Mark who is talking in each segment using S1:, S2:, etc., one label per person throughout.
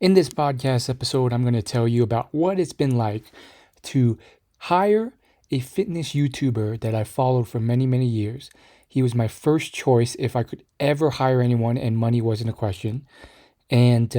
S1: In this podcast episode, I'm going to tell you about what it's been like to hire a fitness YouTuber that I followed for many, many years. He was my first choice if I could ever hire anyone and money wasn't a question. And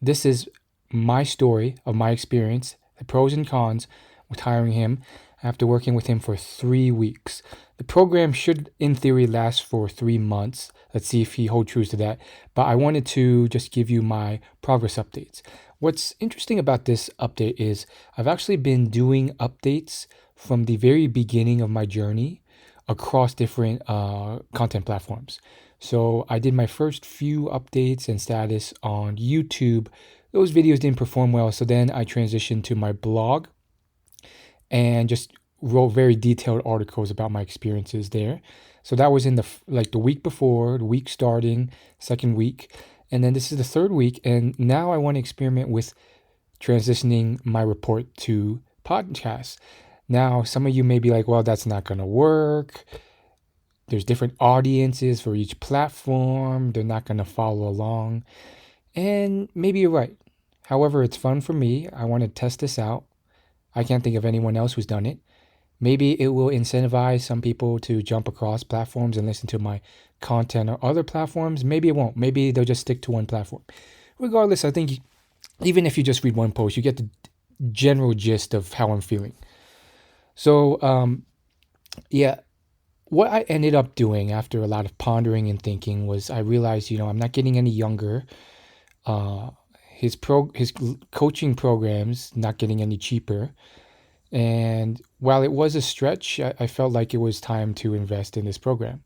S1: this is my story of my experience, the pros and cons with hiring him after working with him for 3 weeks. The program should, in theory, last for 3 months. Let's see if he holds true to that. But I wanted to just give you my progress updates. What's interesting about this update is I've actually been doing updates from the very beginning of my journey across different content platforms. So I did my first few updates and status on YouTube. Those videos didn't perform well, so then I transitioned to my blog and just wrote very detailed articles about my experiences there. So that was in the week before, the week starting, second week, and then this is the third week, and now I want to experiment with transitioning my report to podcasts. Now, some of you may be like, well, that's not going to work. There's different audiences for each platform. They're not going to follow along. And maybe you're right. However, it's fun for me. I want to test this out. I can't think of anyone else who's done it. Maybe it will incentivize some people to jump across platforms and listen to my content or other platforms. Maybe it won't. Maybe they'll just stick to one platform. Regardless, I think even if you just read one post, you get the general gist of how I'm feeling. So, yeah, what I ended up doing after a lot of pondering and thinking was I realized, I'm not getting any younger. Uh, his coaching programs not getting any cheaper. And while it was a stretch, I felt like it was time to invest in this program.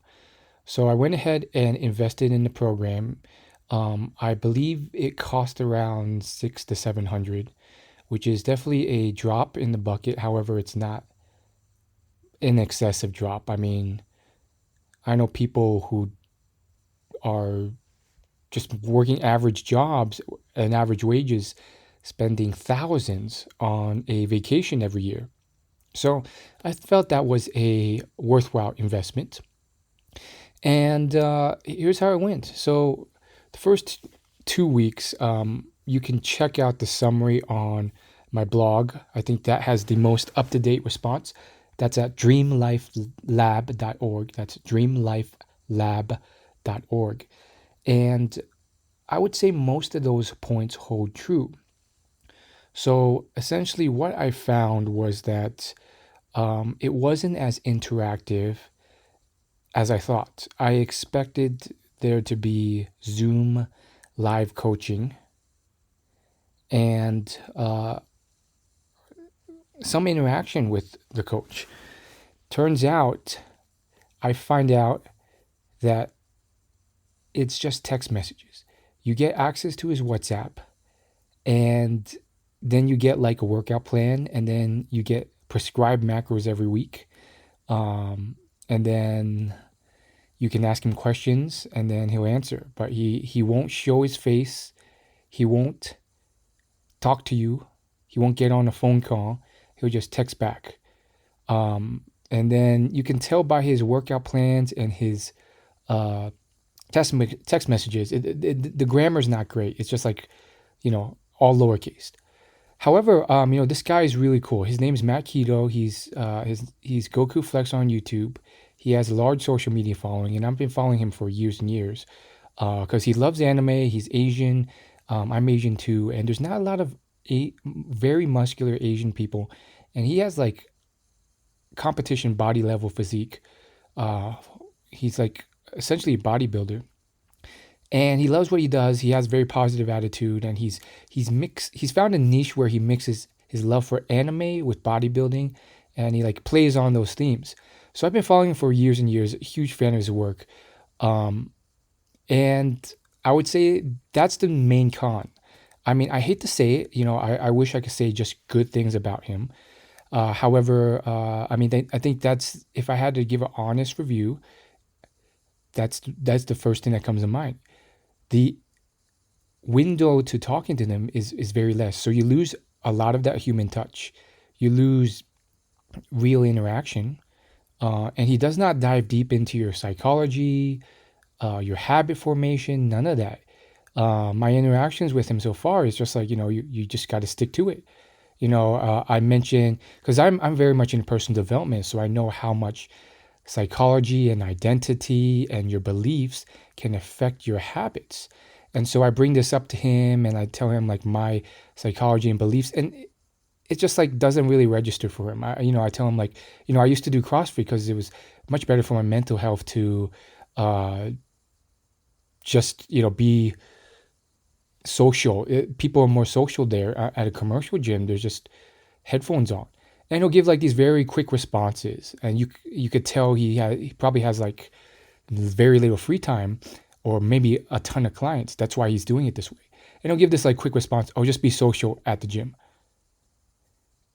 S1: So I went ahead and invested in the program. I believe it cost around 600 to 700, which is definitely a drop in the bucket. However, it's not an excessive drop. I mean, I know people who are just working average jobs and average wages, spending thousands on a vacation every year. So I felt that was a worthwhile investment. And here's how it went. So the first 2 weeks, you can check out the summary on my blog. I think that has the most up to date response. That's at dreamlifelab.org. That's dreamlifelab.org. And I would say most of those points hold true. So essentially, what I found was that it wasn't as interactive as I thought. I expected there to be Zoom live coaching and some interaction with the coach. Turns out, I find out that it's just text messages. You get access to his WhatsApp, and then you get like a workout plan, and then you get prescribed macros every week. And then you can ask him questions and then he'll answer. But he won't show his face. He won't talk to you. He won't get on a phone call. He'll just text back. And then you can tell by his workout plans and his uh, text messages. The grammar's not great. It's just like, all lowercase. However, this guy is really cool. His name is Matt Keto. He's Goku Flex on YouTube. He has a large social media following, and I've been following him for years and years because he loves anime. He's Asian. I'm Asian too, and there's not a lot of very muscular Asian people, and he has like competition body level physique. Uh, he's like essentially a bodybuilder, and he loves what he does. He has a very positive attitude, and he's found a niche where he mixes his love for anime with bodybuilding, and he like plays on those themes. So I've been following him for years and years. A huge fan of his work, um, and I would say that's the main con. I mean, I hate to say it. I wish I could say just good things about him. However, I mean, I think that's if I had to give an honest review, that's the first thing that comes to mind. The window to talking to them is very less. So you lose a lot of that human touch. You lose real interaction. And he does not dive deep into your psychology, your habit formation, none of that. My interactions with him so far is just like, you just got to stick to it. I mentioned, because I'm very much in personal development, so I know how much psychology and identity and your beliefs can affect your habits. And so I bring this up to him and I tell him like my psychology and beliefs, and it just like doesn't really register for him. I tell him like, I used to do CrossFit because it was much better for my mental health to uh, just, be social. People are more social there. At a commercial gym, there's just headphones on, and he'll give like these very quick responses, and you could tell he probably has like very little free time, or maybe a ton of clients. That's why he's doing it this way. And he'll give this like quick response. I'll just be social at the gym,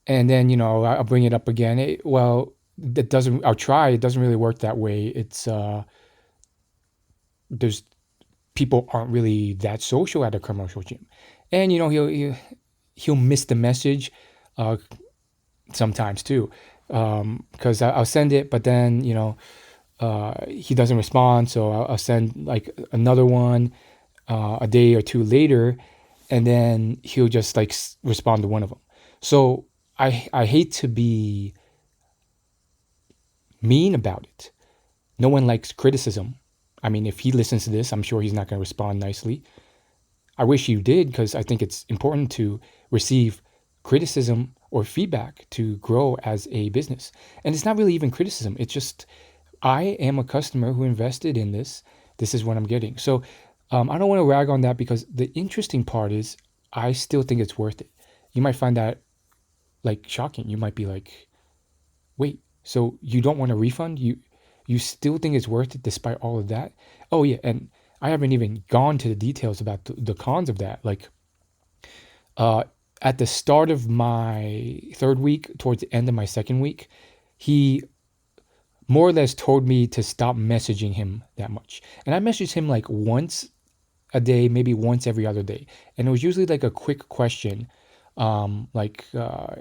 S1: and then I'll bring it up again. Well, that doesn't. I'll try. It doesn't really work that way. It's there's people aren't really that social at a commercial gym, and he'll miss the message uh, sometimes too, because I'll send it, but then he doesn't respond, so I'll send like another one a day or two later, and then he'll just like respond to one of them. So I hate to be mean about it. No one likes criticism. I mean, if he listens to this, I'm sure he's not going to respond nicely. I wish you did, because I think it's important to receive criticism or feedback to grow as a business. And it's not really even criticism. It's just, I am a customer who invested in this. This is what I'm getting. So I don't want to rag on that, because the interesting part is I still think it's worth it. You might find that like shocking. You might be like, wait, so you don't want a refund? You still think it's worth it despite all of that? Oh yeah, and I haven't even gone to the details about the cons of that. Like uh, at the start of my third week, towards the end of my second week, he more or less told me to stop messaging him that much. And I messaged him like once a day, maybe once every other day. And it was usually like a quick question, like,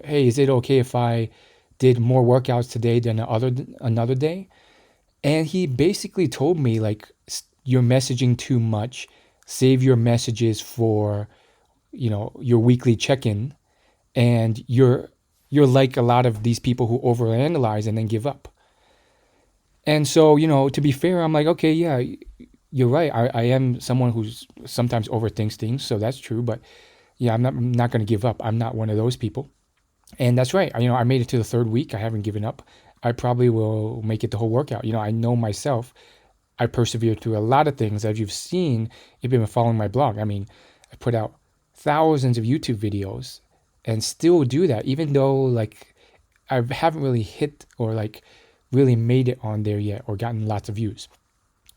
S1: hey, is it okay if I did more workouts today than another day? And he basically told me like, you're messaging too much. Save your messages for, your weekly check-in, and you're like a lot of these people who overanalyze and then give up. And so, to be fair, I'm like, okay, yeah, you're right. I am someone who's sometimes overthinks things, so that's true. But yeah, I'm not going to give up. I'm not one of those people. And that's right. I made it to the third week. I haven't given up. I probably will make it the whole workout. I know myself. I persevered through a lot of things. As you've seen, if you've been following my blog, I mean, I put out thousands of YouTube videos and still do that, even though like I haven't really hit or like really made it on there yet or gotten lots of views.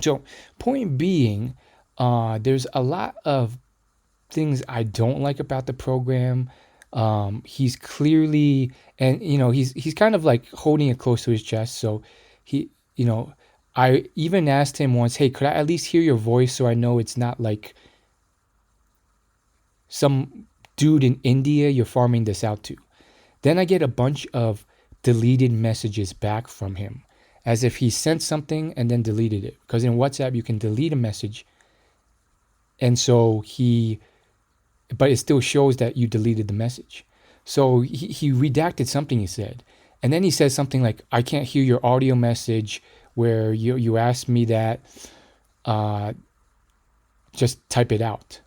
S1: So, point being, there's a lot of things I don't like about the program. He's clearly, and he's kind of like holding it close to his chest. So he, I even asked him once, hey, could I at least hear your voice so I know it's not like some dude in India you're farming this out to? Then I get a bunch of deleted messages back from him, as if he sent something and then deleted it. Because in WhatsApp, you can delete a message. And so but it still shows that you deleted the message. So he redacted something he said. And then he says something like, I can't hear your audio message where you asked me that. Just type it out.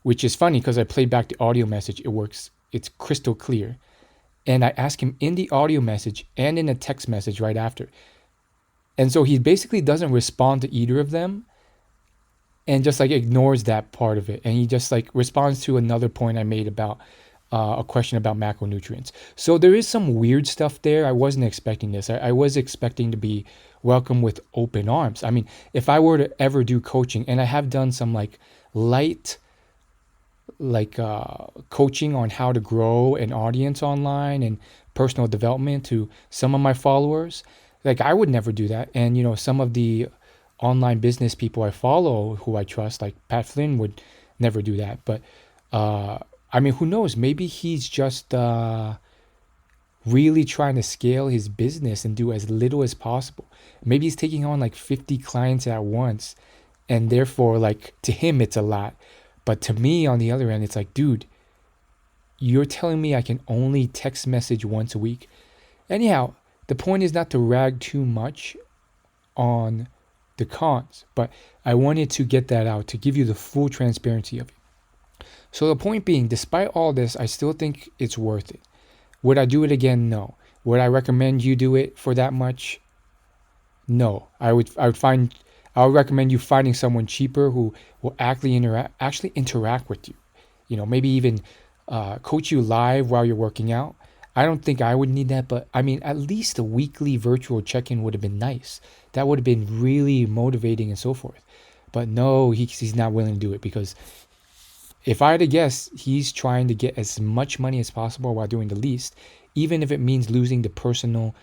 S1: Which is funny because I played back the audio message. It works. It's crystal clear. And I ask him in the audio message and in a text message right after. And so he basically doesn't respond to either of them and just like ignores that part of it. And he just like responds to another point I made about a question about macronutrients. So there is some weird stuff there. I wasn't expecting this. I was expecting to be welcomed with open arms. I mean, if I were to ever do coaching, and I have done some like light coaching on how to grow an audience online and personal development to some of my followers, like I would never do that. And some of the online business people I follow who I trust, like Pat Flynn, would never do that. But I mean, who knows? Maybe he's just really trying to scale his business and do as little as possible. Maybe he's taking on like 50 clients at once And therefore, like, to him, it's a lot. But to me, on the other end, it's like, dude, you're telling me I can only text message once a week. Anyhow, the point is not to rag too much on the cons, but I wanted to get that out to give you the full transparency of it. So the point being, despite all this, I still think it's worth it. Would I do it again? No. Would I recommend you do it for that much? No. I would recommend you finding someone cheaper who will actually interact with you. Maybe even coach you live while you're working out. I don't think I would need that, but I mean, at least a weekly virtual check-in would have been nice. That would have been really motivating and so forth. But no, he's not willing to do it, because if I had to guess, he's trying to get as much money as possible while doing the least, even if it means losing the personal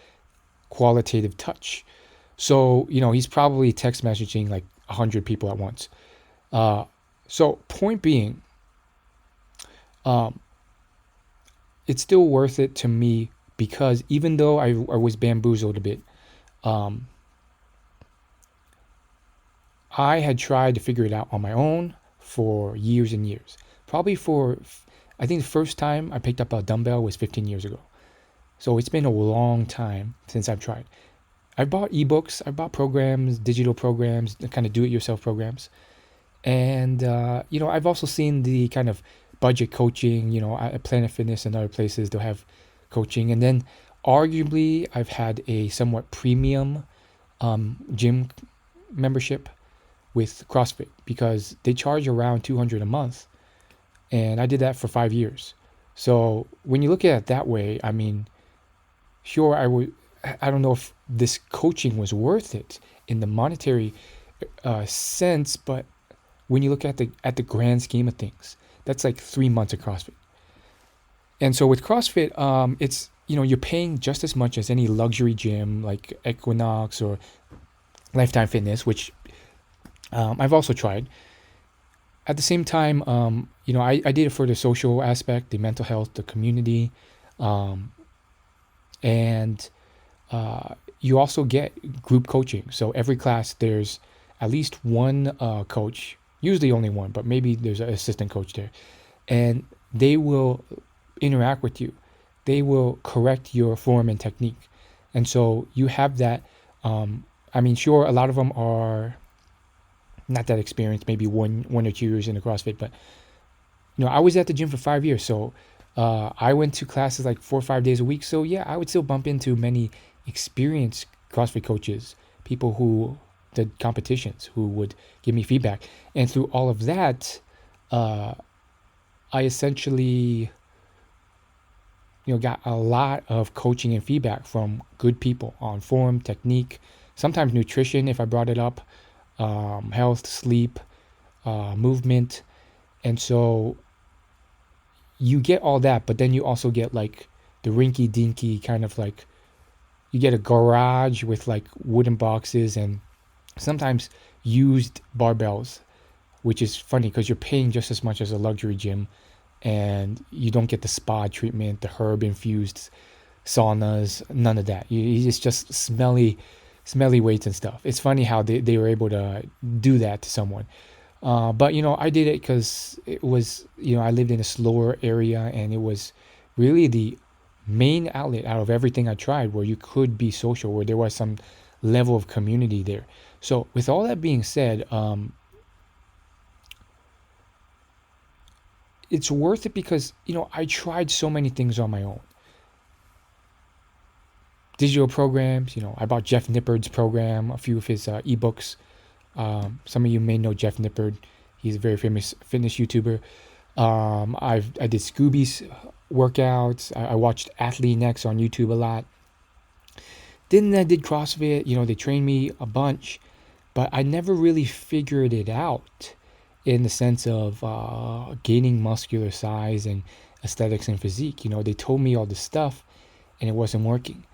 S1: qualitative touch. So, he's probably text messaging like 100 people at once. So point being, it's still worth it to me, because even though I was bamboozled a bit, I had tried to figure it out on my own for years and years. I think the first time I picked up a dumbbell was 15 years ago. So it's been a long time since I've tried. I bought ebooks, I bought programs, digital programs, kind of do-it-yourself programs. And, I've also seen the kind of budget coaching, at Planet Fitness and other places, they'll have coaching. And then arguably, I've had a somewhat premium gym membership with CrossFit, because they charge around $200 a month. And I did that for 5 years. So when you look at it that way, I mean, sure, I don't know if this coaching was worth it in the monetary sense, but when you look at the grand scheme of things, that's like 3 months of CrossFit. And so with CrossFit, it's, you're paying just as much as any luxury gym like Equinox or Lifetime Fitness, which I've also tried. At the same time, I did it for the social aspect, the mental health, the community, and you also get group coaching. So every class, there's at least one coach, usually only one, but maybe there's an assistant coach there, and they will interact with you. They will correct your form and technique. And so you have that. Sure, a lot of them are not that experienced, maybe one or 2 years into CrossFit, but I was at the gym for 5 years, so I went to classes like 4 or 5 days a week. So yeah, I would still bump into many experienced CrossFit coaches, people who did competitions, who would give me feedback. And through all of that, I essentially got a lot of coaching and feedback from good people on form, technique, sometimes nutrition if I brought it up, health, sleep, movement. And so you get all that, but then you also get like the rinky dinky kind of like, you get a garage with like wooden boxes and sometimes used barbells, which is funny because you're paying just as much as a luxury gym, and you don't get the spa treatment, the herb infused saunas, none of that. It's just smelly weights and stuff. It's funny how they were able to do that to someone. But I did it because it was, I lived in a slower area, and it was really the main outlet out of everything I tried where you could be social, where there was some level of community there. So with all that being said, it's worth it because, I tried so many things on my own. Digital programs, I bought Jeff Nippard's program, a few of his ebooks. Some of you may know Jeff Nippard. He's a very famous fitness YouTuber. I did Scooby's workouts. I watched Athlean-X on YouTube a lot. Then I did CrossFit. They trained me a bunch, but I never really figured it out in the sense of gaining muscular size and aesthetics and physique. They told me all this stuff, and it wasn't working.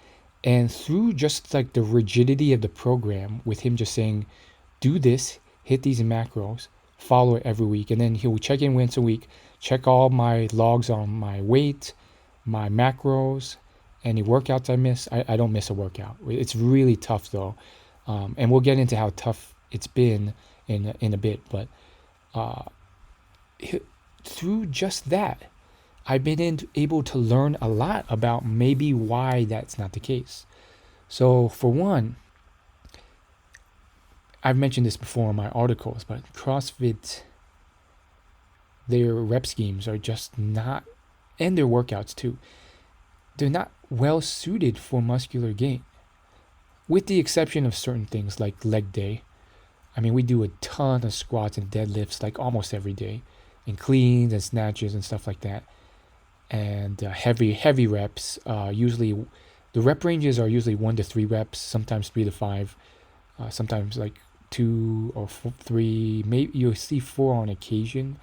S1: And through just like the rigidity of the program, with him just saying, do this, hit these macros, follow it every week, and then he'll check in once a week, check all my logs on my weight, my macros, any workouts I miss. I don't miss a workout. It's really tough though, and we'll get into how tough it's been in a bit. But through just that, I've been able to learn a lot about maybe why that's not the case. So for one, I've mentioned this before in my articles, but CrossFit, their rep schemes are just not, and their workouts too, they're not well suited for muscular gain, with the exception of certain things like leg day. I mean, we do a ton of squats and deadlifts like almost every day, and cleans and snatches and stuff like that, and heavy reps. Usually, the rep ranges are usually 1 to 3 reps, sometimes 3 to 5, sometimes like 2 or 3. Maybe you'll see 4 on occasion,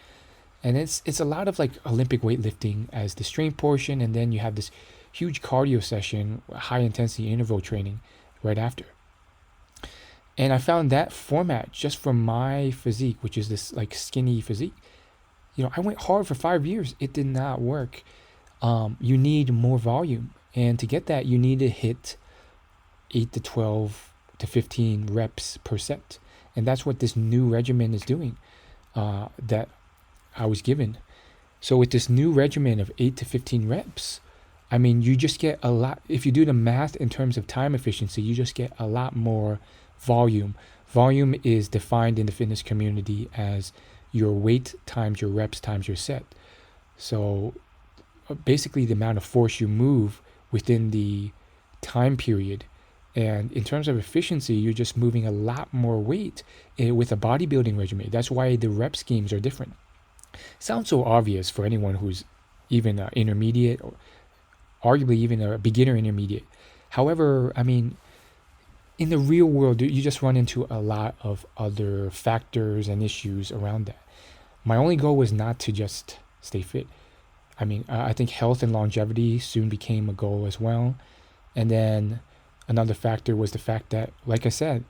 S1: and it's a lot of like Olympic weightlifting as the strength portion, and then you have this huge cardio session, high intensity interval training right after. And I found that format just for my physique, which is this like skinny physique. I went hard for 5 years. It did not work. You need more volume. And to get that, you need to hit 8 to 12 to 15 reps per set. And that's what this new regimen is doing that I was given. So with this new regimen of 8 to 15 reps, I mean, you just get a lot. If you do the math in terms of time efficiency, you just get a lot more volume. Volume is defined in the fitness community as your weight times your reps times your set. So basically the amount of force you move within the time period. And in terms of efficiency, you're just moving a lot more weight with a bodybuilding regimen. That's why the rep schemes are different. Sounds so obvious for anyone who's even intermediate or arguably even a beginner intermediate. However, I mean, in the real world, you just run into a lot of other factors and issues around that. My only goal was not to just stay fit. I mean, I think health and longevity soon became a goal as well. And then another factor was the fact that, like I said,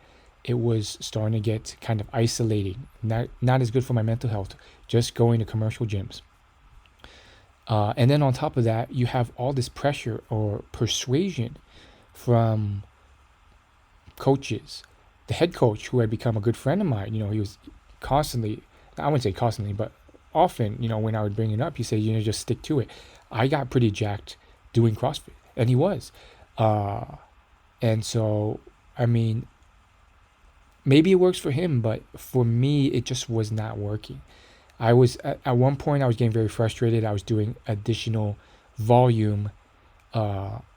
S1: it was starting to get kind of isolating, not as good for my mental health, just going to commercial gyms. And then on top of that, you have all this pressure or persuasion from coaches. The head coach, who had become a good friend of mine, he was constantly, I wouldn't say constantly, but often, when I would bring it up, he said, just stick to it. I got pretty jacked doing CrossFit, and he was. And so, I mean, maybe it works for him, but for me, it just was not working. I was, at one point, I was getting very frustrated. I was doing additional volume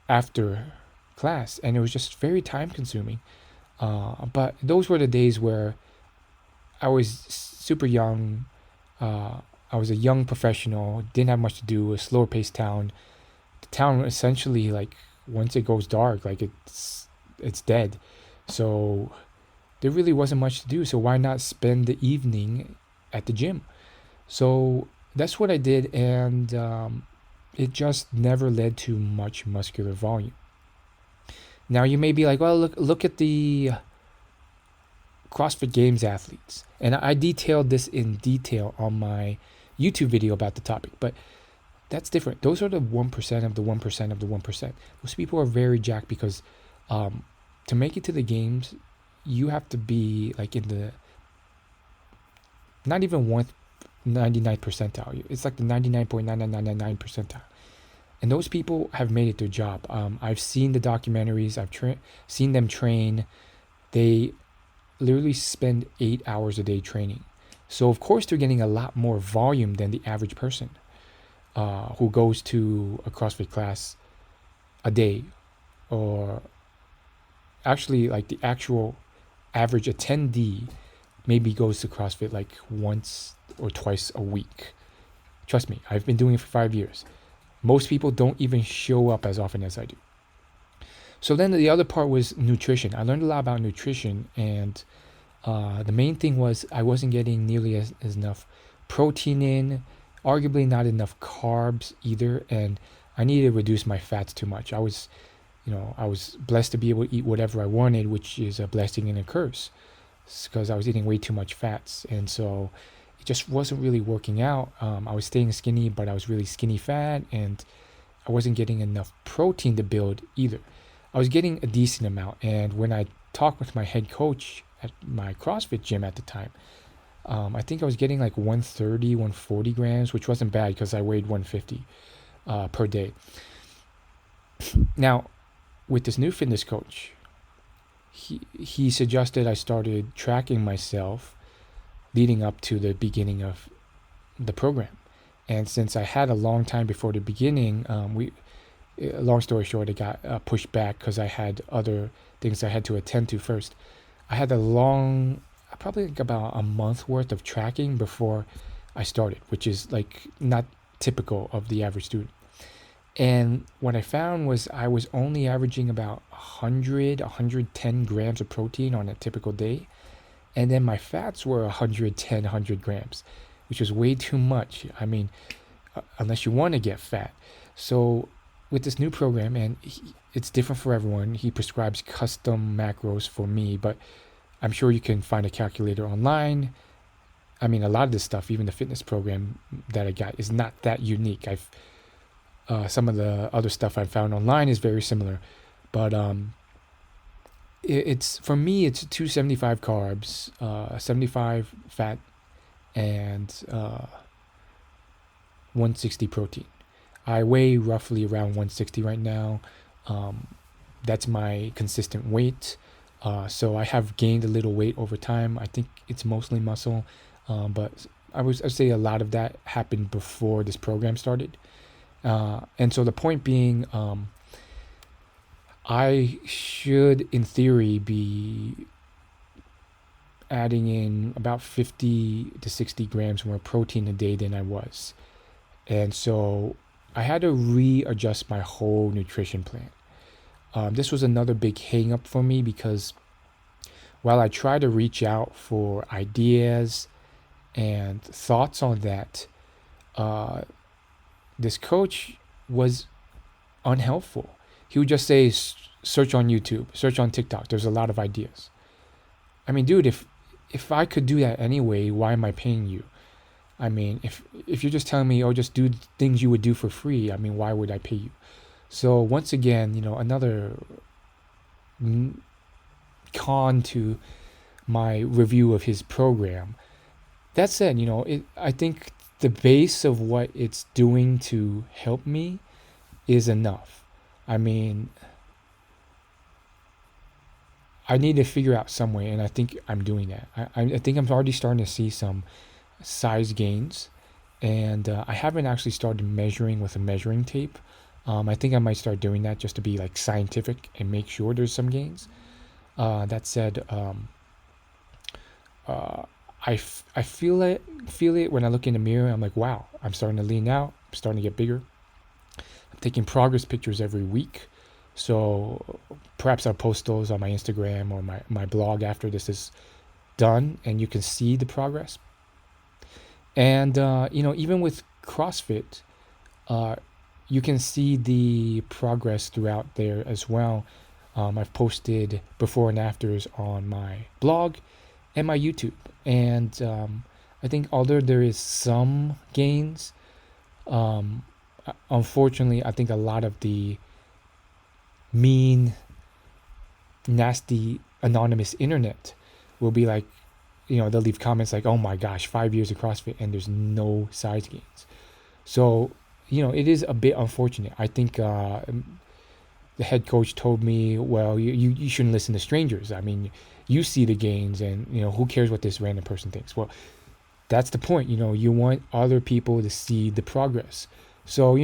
S1: after class, and it was just very time consuming. But those were the days where I was super young. I was a young professional, didn't have much to do, a slower paced town. The town essentially, like, once it goes dark, like it's dead. So there really wasn't much to do. So why not spend the evening at the gym? So that's what I did, and it just never led to much muscular volume. Now you may be like, well, look at the CrossFit Games athletes. And I detailed this in detail on my YouTube video about the topic, but that's different. Those are the 1% of the 1% of the 1%. Those people are very jacked because to make it to the games, you have to be like in the not even 99th percentile. It's like the 99.9999 percentile. And those people have made it their job. I've seen the documentaries. I've seen them train. They literally spend 8 hours a day training. So of course they're getting a lot more volume than the average person who goes to a CrossFit class a day, or actually like the actual average attendee maybe goes to CrossFit like once or twice a week. Trust me, I've been doing it for 5 years. Most people don't even show up as often as I do. So then the other part was nutrition. I learned a lot about nutrition, and the main thing was I wasn't getting nearly as enough protein in, arguably not enough carbs either, and I needed to reduce my fats too much. I was blessed to be able to eat whatever I wanted, which is a blessing and a curse, because I was eating way too much fats, and so it just wasn't really working out. I was staying skinny, but I was really skinny fat, and I wasn't getting enough protein to build either. I was getting a decent amount, and when I talked with my head coach at my CrossFit gym at the time. I think I was getting like 130, 140 grams, which wasn't bad because I weighed 150 per day. Now, with this new fitness coach, he suggested I started tracking myself leading up to the beginning of the program. And since I had a long time before the beginning, long story short, it got pushed back because I had other things I had to attend to first. I had probably like about a month worth of tracking before I started, which is like not typical of the average student. And what I found was I was only averaging about 100, 110 grams of protein on a typical day. And then my fats were 110, 100 grams, which was way too much. I mean, unless you want to get fat. So with this new program, and it's different for everyone, he prescribes custom macros for me, but I'm sure you can find a calculator online. I mean, a lot of this stuff, even the fitness program that I got, is not that unique. Some of the other stuff I found online is very similar, but it's for me, it's 275 carbs, 75 fat, and 160 protein. I weigh roughly around 160 right now. That's my consistent weight. So I have gained a little weight over time. I think it's mostly muscle, but I'd say a lot of that happened before this program started. And so the point being, I should, in theory, be adding in about 50 to 60 grams more protein a day than I was. And so I had to readjust my whole nutrition plan. This was another big hang up for me because while I try to reach out for ideas and thoughts on that, this coach was unhelpful. He would just say, search on YouTube, search on TikTok. There's a lot of ideas. I mean, dude, if I could do that anyway, why am I paying you? I mean, if you're just telling me, oh, just do things you would do for free, I mean, why would I pay you? So once again, another con to my review of his program. That said, I think the base of what it's doing to help me is enough. I mean, I need to figure out some way, and I think I'm doing that. I think I'm already starting to see some size gains, and I haven't actually started measuring with a measuring tape. I think I might start doing that just to be like scientific and make sure there's some gains. That said, I feel it when I look in the mirror. I'm like, wow, I'm starting to lean out. I'm starting to get bigger. I'm taking progress pictures every week. So perhaps I'll post those on my Instagram or my blog after this is done, and you can see the progress. And, even with CrossFit, you can see the progress throughout there as well. I've posted before and afters on my blog and my YouTube. And I think although there is some gains, unfortunately, I think a lot of the mean, nasty, anonymous internet will be like, they'll leave comments like, oh my gosh, 5 years of CrossFit and there's no size gains. So, it is a bit unfortunate. I think the head coach told me, well, you shouldn't listen to strangers. I mean, you see the gains and, who cares what this random person thinks? Well, that's the point. You want other people to see the progress. So,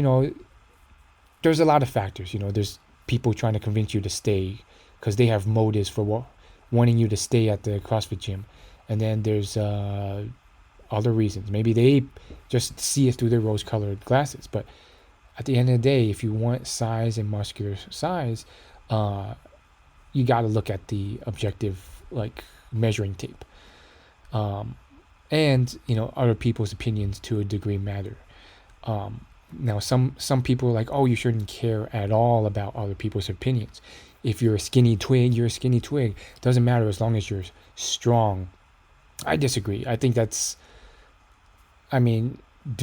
S1: there's a lot of factors. There's people trying to convince you to stay because they have motives for wanting you to stay at the CrossFit gym. And then there's other reasons. Maybe they just see it through their rose-colored glasses. But at the end of the day, if you want size and muscular size, you got to look at the objective, like measuring tape. And other people's opinions to a degree matter. Now, some people are like, oh, you shouldn't care at all about other people's opinions. If you're a skinny twig, you're a skinny twig. Doesn't matter as long as you're strong. I disagree. I think do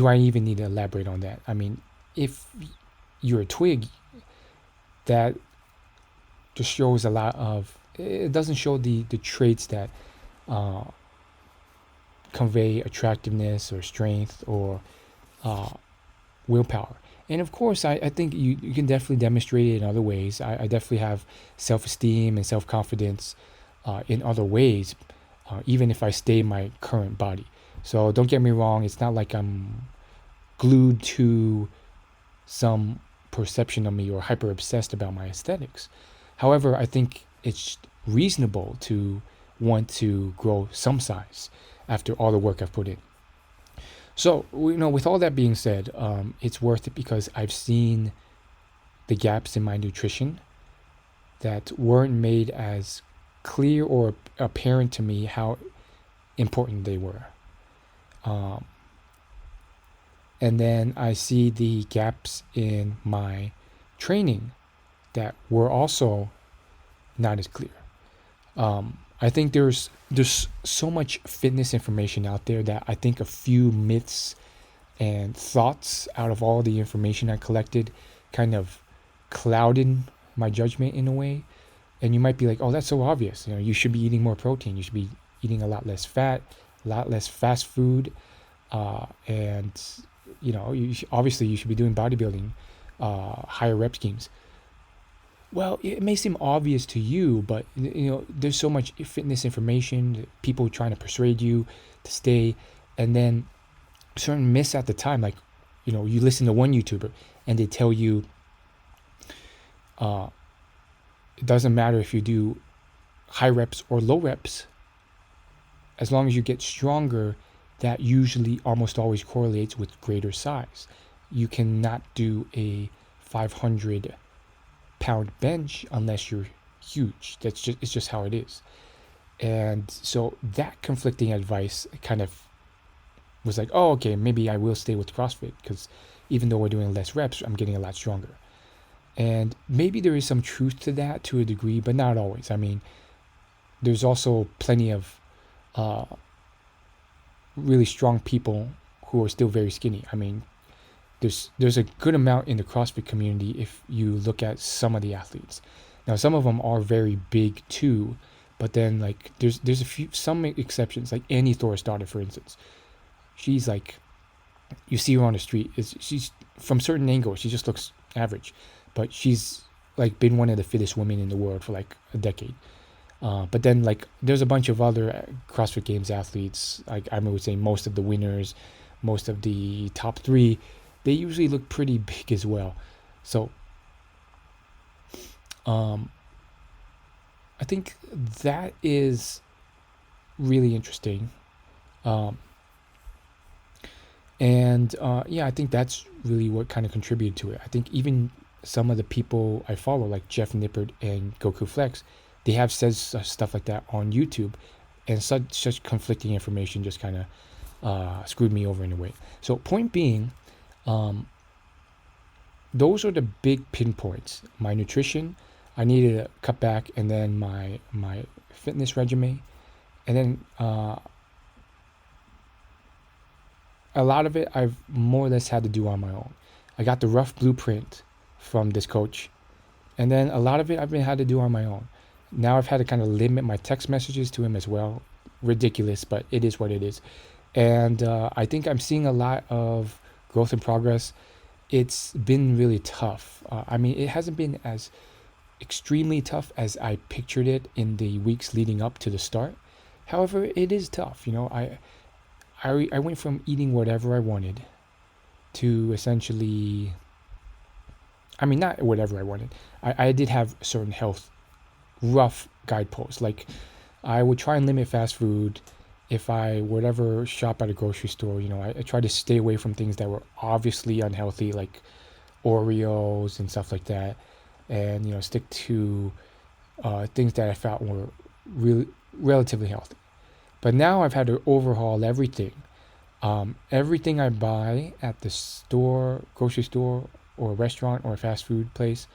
S1: I even need to elaborate on that? I mean, if you're a twig, that just shows a lot of, it doesn't show the traits that uh, convey attractiveness or strength or uh, willpower. And of course, I think you can definitely demonstrate it in other ways. I definitely have self-esteem and self-confidence in other ways, even if I stay in my current body. So don't get me wrong, it's not like I'm glued to some perception of me or hyper obsessed about my aesthetics. However, I think it's reasonable to want to grow some size after all the work I've put in. So, with all that being said, it's worth it because I've seen the gaps in my nutrition that weren't made as clear or apparent to me how important they were. Um, and then I see the gaps in my training that were also not as clear. I think there's so much fitness information out there that I think a few myths and thoughts out of all the information I collected kind of clouded my judgment in a way. And you might be like, oh, that's so obvious. You should be eating more protein. You should be eating a lot less fat, a lot less fast food, and obviously you should be doing bodybuilding, higher rep schemes. Well, it may seem obvious to you, but there's so much fitness information, people trying to persuade you to stay, and then certain myths at the time, like you listen to one YouTuber and they tell you it doesn't matter if you do high reps or low reps, as long as you get stronger, that usually almost always correlates with greater size. You cannot do a 500-pound bench unless you're huge. It's just how it is. And so that conflicting advice kind of was like, oh, okay, maybe I will stay with CrossFit because even though we're doing less reps, I'm getting a lot stronger. And maybe there is some truth to that to a degree, but not always. I mean, there's also plenty of really strong people who are still very skinny. I mean, there's a good amount in the CrossFit community if you look at some of the athletes. Now, some of them are very big too, but then like there's some exceptions, like Annie Thorisdottir, for instance. She's like, you see her on the street, she's from certain angles, she just looks average, but she's like been one of the fittest women in the world for like a decade. But then like there's a bunch of other CrossFit Games athletes, like I would say most of the winners, most of the top 3, they usually look pretty big as well. So I think that is really interesting. I think that's really what kind of contributed to it. I think even some of the people I follow, like Jeff Nippard and Goku Flex, they have said stuff like that on YouTube, and such conflicting information just kind of screwed me over in a way. So point being, those are the big pinpoints. My nutrition, I needed to cut back, and then my fitness regimen, and then a lot of it I've more or less had to do on my own. I got the rough blueprint from this coach, and then a lot of it I've had to do on my own. Now I've had to kind of limit my text messages to him as well. Ridiculous, but it is what it is. And I think I'm seeing a lot of growth and progress. It's been really tough. I mean, it hasn't been as extremely tough as I pictured it in the weeks leading up to the start. However, it is tough. I went from eating whatever I wanted to essentially, I mean, not whatever I wanted. I did have certain health rough guideposts. Like I would try and limit fast food. If I would ever shop at a grocery store, I try to stay away from things that were obviously unhealthy, like Oreos and stuff like that. And, stick to things that I felt were really relatively healthy. But now I've had to overhaul everything. Everything I buy at the store, grocery store, or a restaurant or a fast food place,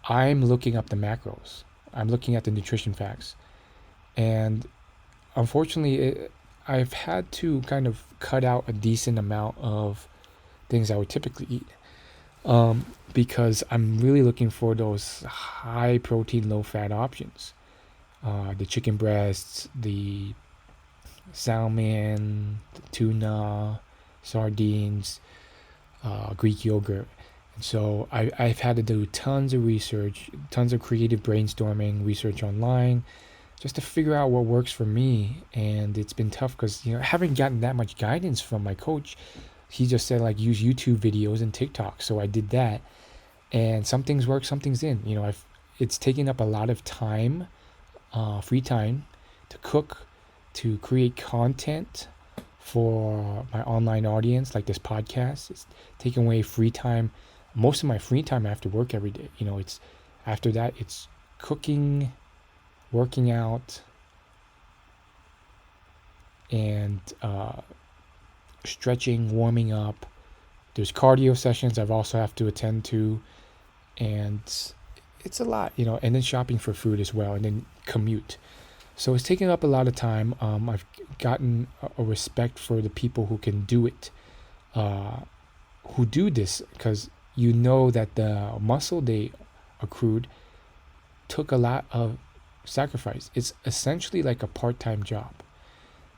S1: I'm looking up the macros. I'm looking at the nutrition facts. And unfortunately, I've had to kind of cut out a decent amount of things I would typically eat. Because I'm really looking for those high protein, low fat options. the chicken breasts, the salmon, the tuna, sardines, Greek yogurt. And so I've had to do tons of research, tons of creative brainstorming, research online, just to figure out what works for me. And it's been tough because I haven't gotten that much guidance from my coach. He just said like use YouTube videos and TikTok. So I did that, and some things work, some things didn't. It's taken up a lot of time, free time, to cook, to create content for my online audience, like this podcast. It's taking away free time, most of my free time after work every day. It's after that, it's cooking, working out, and stretching, warming up. There's cardio sessions I've also have to attend to, and it's a lot, and then shopping for food as well, and then commute. So it's taking up a lot of time. I've gotten a respect for the people who can do it, who do this, because that the muscle they accrued took a lot of sacrifice. It's essentially like a part-time job.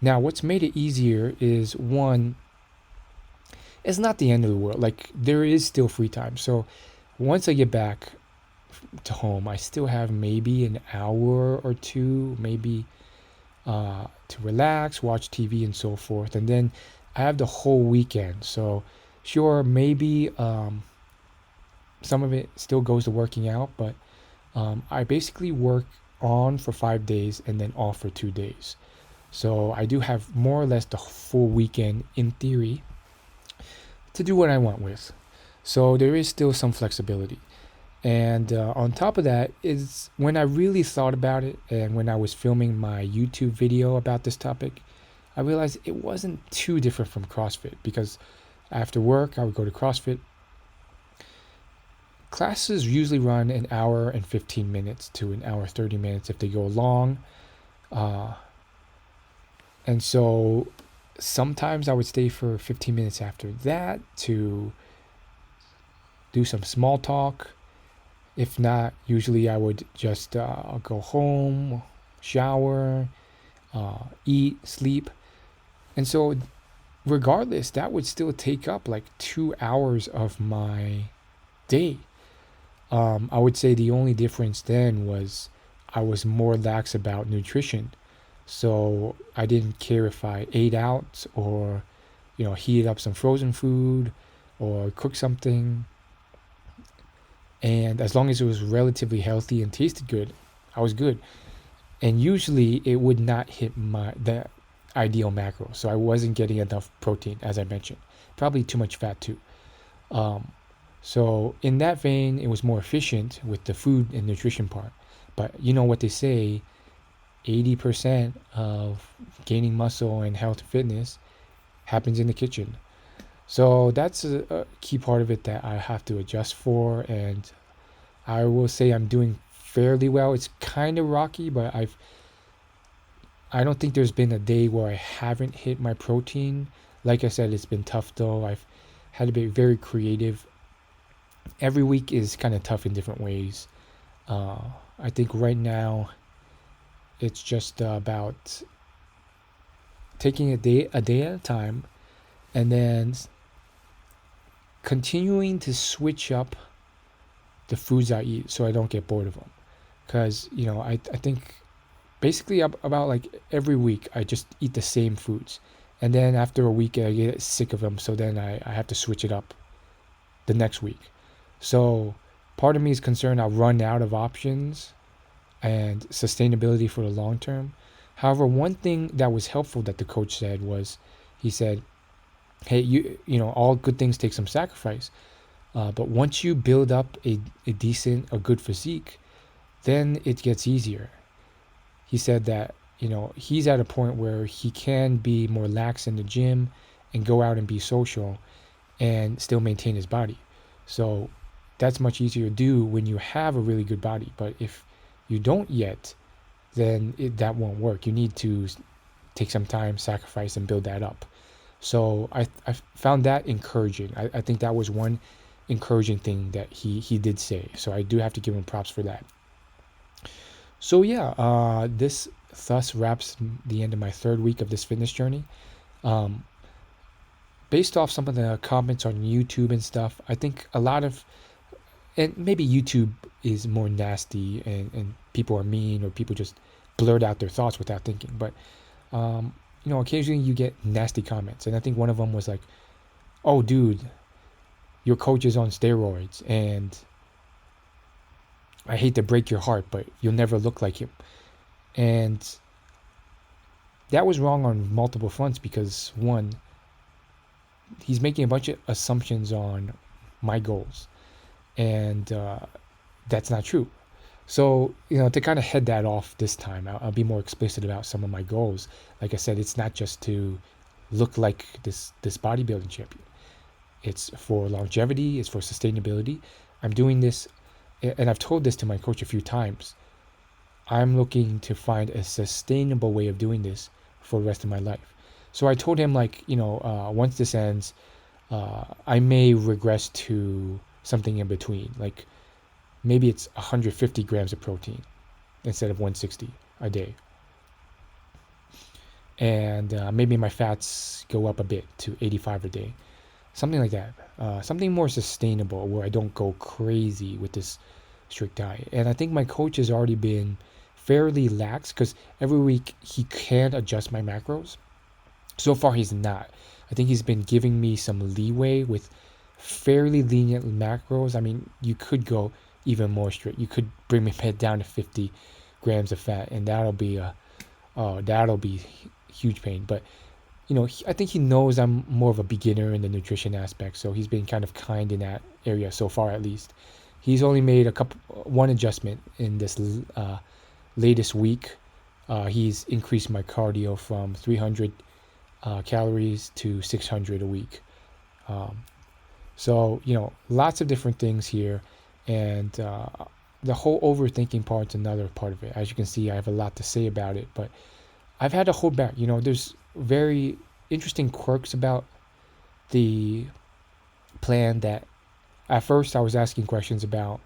S1: Now, what's made it easier is, one, it's not the end of the world. Like, there is still free time. So once I get back to home, I still have maybe an hour or two, maybe to relax, watch TV, and so forth. And then I have the whole weekend. So sure, maybe some of it still goes to working out, but I basically work on for 5 days and then off for 2 days. So I do have more or less the full weekend in theory to do what I want with. So there is still some flexibility. And on top of that is when I really thought about it, and when I was filming my YouTube video about this topic, I realized it wasn't too different from CrossFit, because after work I would go to CrossFit. Classes usually run an hour and 15 minutes to an hour 30 minutes if they go long. And so sometimes I would stay for 15 minutes after that to do some small talk. If not, usually I would just go home, shower, eat, sleep. And so regardless, that would still take up like 2 hours of my day. I would say the only difference then was I was more lax about nutrition. So I didn't care if I ate out or, heated up some frozen food or cook something. And as long as it was relatively healthy and tasted good, I was good. And usually it would not hit the ideal macro. So I wasn't getting enough protein, as I mentioned. Probably too much fat too. So in that vein, it was more efficient with the food and nutrition part. But you know what they say, 80% of gaining muscle and health and fitness happens in the kitchen. So that's a key part of it that I have to adjust for, and I will say I'm doing fairly well. It's kind of rocky, but I don't think there's been a day where I haven't hit my protein. Like I said, it's been tough though. I've had to be very creative. Every week is kind of tough in different ways. I think right now it's just about taking a day at a time, and then continuing to switch up the foods I eat so I don't get bored of them. Because, I think basically about like every week I just eat the same foods. And then after a week I get sick of them, so then I have to switch it up the next week. So part of me is concerned I'll run out of options and sustainability for the long term. However, one thing that was helpful that the coach said was, he said, hey, all good things take some sacrifice. But once you build up a good physique, then it gets easier. He said that, he's at a point where he can be more lax in the gym and go out and be social and still maintain his body. So that's much easier to do when you have a really good body. But if you don't yet, then that won't work. You need to take some time, sacrifice, and build that up. So I found that encouraging. I think that was one encouraging thing that he did say. So I do have to give him props for that. So yeah, this thus wraps the end of my third week of this fitness journey. Um, Based off some of the comments on YouTube and stuff, I think a lot of, and maybe YouTube is more nasty and people are mean or people just blurt out their thoughts without thinking. But, um, occasionally you get nasty comments. And I think one of them was like, oh, dude, your coach is on steroids. And I hate to break your heart, but you'll never look like him. And that was wrong on multiple fronts because, one, he's making a bunch of assumptions on my goals. And that's not true. So, to kind of head that off this time, I'll be more explicit about some of my goals. Like I said, it's not just to look like this bodybuilding champion. It's for longevity, it's for sustainability. I'm doing this, and I've told this to my coach a few times. I'm looking to find a sustainable way of doing this for the rest of my life. So I told him, like, once this ends, I may regress to something in between. Like maybe it's 150 grams of protein instead of 160 a day. And maybe my fats go up a bit to 85 a day. Something like that. Something more sustainable where I don't go crazy with this strict diet. And I think my coach has already been fairly lax because every week he can adjust my macros. So far, he's not. I think he's been giving me some leeway with fairly lenient macros. I mean, you could go even more strict. You could bring my pet down to 50 grams of fat, and that'll be huge pain. But I think he knows I'm more of a beginner in the nutrition aspect, so he's been kind of kind in that area so far, at least. He's only made one adjustment in this latest week. He's increased my cardio from 300 calories to 600 a week. So, lots of different things here. And the whole overthinking part's another part of it. As you can see, I have a lot to say about it, but I've had to hold back. There's very interesting quirks about the plan that at first I was asking questions about.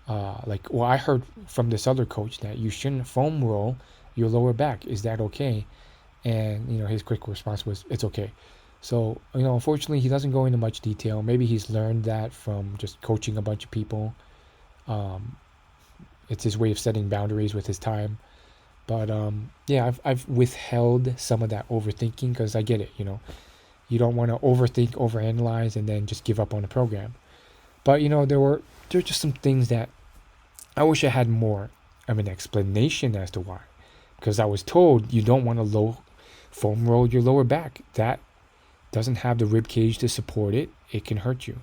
S1: I heard from this other coach that you shouldn't foam roll your lower back. Is that okay? And his quick response was, it's okay. So unfortunately he doesn't go into much detail. Maybe he's learned that from just coaching a bunch of people. It's his way of setting boundaries with his time. But yeah, I've withheld some of that overthinking because I get it. You don't want to overthink, overanalyze, and then just give up on the program. But there just some things that I wish I had more of an explanation as to why. Because I was told you don't want to foam roll your lower back. That doesn't have the rib cage to support it. It can hurt you.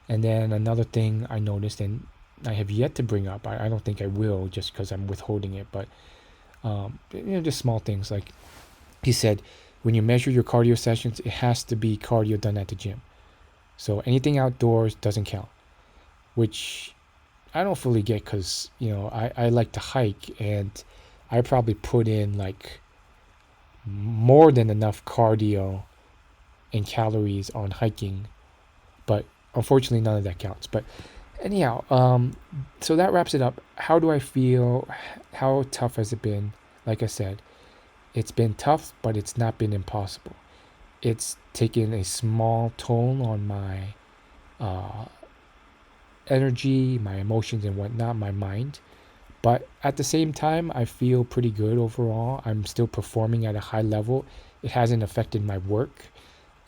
S1: And then another thing I noticed, and I have yet to bring up, I don't think I will just because I'm withholding it, but just small things. Like he said, when you measure your cardio sessions, it has to be cardio done at the gym. So anything outdoors doesn't count, which I don't fully get because, I like to hike and I probably put in like more than enough cardio and calories on hiking, but unfortunately none of that counts. But anyhow, so that wraps it up. How do I feel? How tough has it been? Like I said, it's been tough, but it's not been impossible. It's taken a small toll on my energy, my emotions and whatnot, my mind. But at the same time, I feel pretty good overall. I'm still performing at a high level. It hasn't affected my work.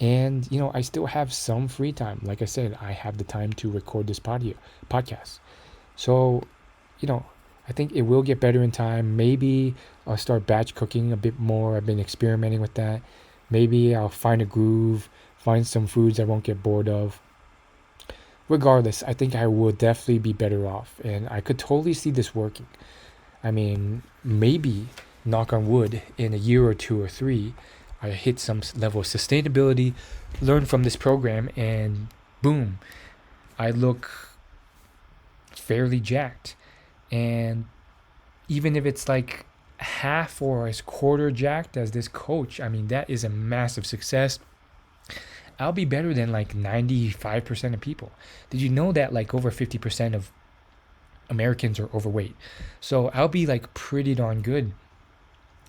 S1: And, I still have some free time. Like I said, I have the time to record this podcast. So, I think it will get better in time. Maybe I'll start batch cooking a bit more. I've been experimenting with that. Maybe I'll find a groove, find some foods I won't get bored of. Regardless, I think I will definitely be better off. And I could totally see this working. I mean, maybe, knock on wood, in a year or 2 or 3, I hit some level of sustainability, learn from this program, and boom, I look fairly jacked. And even if it's like half or as quarter jacked as this coach, I mean, that is a massive success. I'll be better than like 95% of people. Did you know that like over 50% of Americans are overweight. So I'll be like pretty darn good,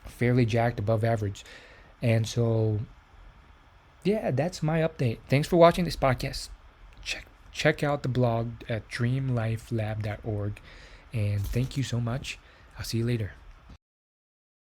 S1: fairly jacked, above average. And so, yeah, that's my update. Thanks for watching this podcast. Check out the blog at dreamlifelab.org. And thank you so much. I'll see you later.